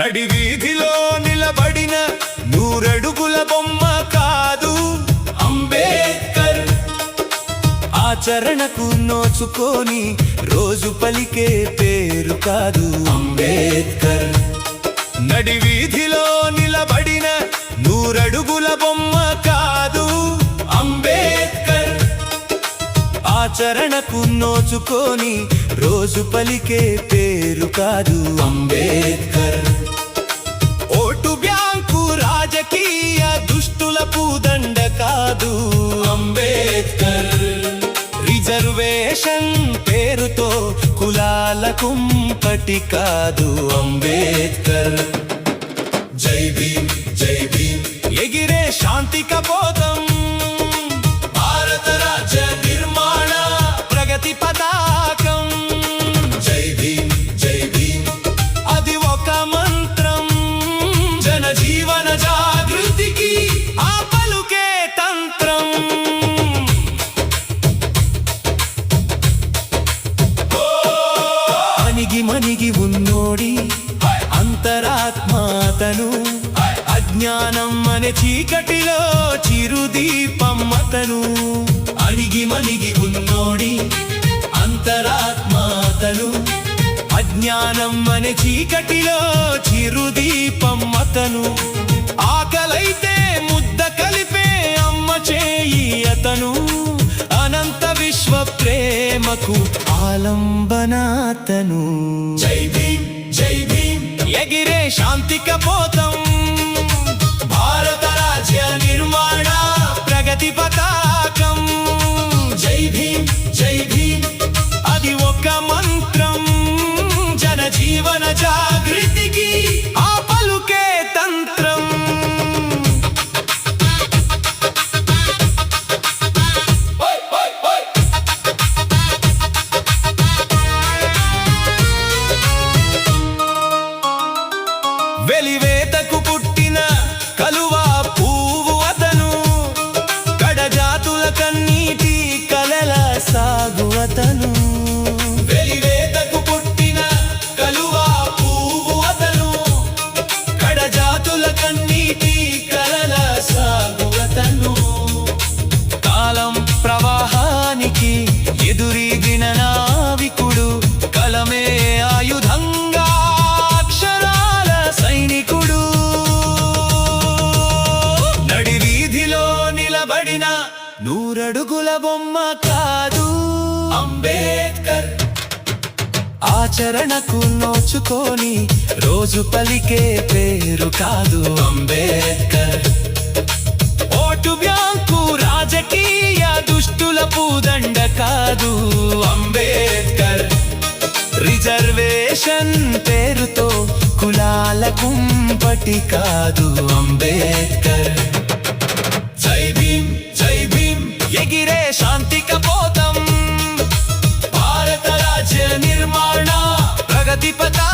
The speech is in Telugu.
నడి వీధిలో నిలబడిన నూరడుగుల బొమ్మ కాదు అంబేద్కర్. ఆచరణకు నోచుకొని రోజు పలికే పేరు కాదు అంబేద్కర్. నడి వీధిలో నిలబడిన నూరడుగుల బొమ్మ కాదు అంబేద్కర్. ఆచరణకు నోచుకొని రోజు పలికే పేరు కాదు అంబేద్కర్. ఓటు బ్యాంకు రాజకీయ దుష్టుల పూదండ కాదు అంబేద్కర్. రిజర్వేషన్ పేరుతో కులాల కుంపటి కాదు అంబేద్కర్. జై భీమ్ జై భీమ్ ఎగిరే శాంతి కపోతం, భారత రాజ్య నిర్మాణ ప్రగతి పతాకం. జై భీమ్ జై భీమ్ అది ఒక మంత్రం, జనజీవన జాగృతికి ఆ పలుకే తంత్రం. అణిగి మణిగి ఉన్నోడి అంతరాత్మాతను, అజ్ఞానం అనే చీకటిలో చిరుదీపం అతను. అణిగి మణిగి ఉన్నోడి అంతరాత్మాతను, అజ్ఞానం అనే చీకటిలో చిరుదీపం అతను. ఆకలైతే ముద్ద కలిపే అమ్మ చేయి అతను, అనంత విశ్వ ప్రేమకు ఆలంబనాతను. జై భీమ్ జై భీమ్ ఎగిరే శాంతి కపోతం, భారత రాజ్య నిర్మాణ ప్రగతి పతాకం. జై భీమ్ జై భీమ్ అది ఒక మంత్రం, జనజీవన జాగృతికి ఆ పలుకే తంత్రం. వెలివేతకు పుట్టిన కలువా పువ్వు అతను, కడజాతుల కన్నీటి కలల సాగు అతను. వెలివేతకు పుట్టిన కలువా పువ్వు అతను, కడజాతుల కన్నీటి కలల సాగు అతను. కాలం ప్రవాహానికి ఎదురీగిన నావికుడు, కలమే ఆయుధంగా అక్షరాల సైనికుడు. నడి వీధిలో నిలబడిన నూరడుగుల బొమ్మ కాదు అంబేద్కర్. ఆచరణకు నోచుకొని రోజు పలికే పేరు కాదు అంబేద్కర్. ఓటు బ్యాంకు రాజకీయ దుష్టుల పూదండ కాదు అంబేద్కర్. రిజర్వేషన్ పేరుతో కులాల కుంపటి కాదు అంబేద్కర్. జై భీమ్ జై భీమ్ ఎగిరే శాంతి కపోతం, భారత రాజ్య నిర్మాణ ప్రగతి పతాకం.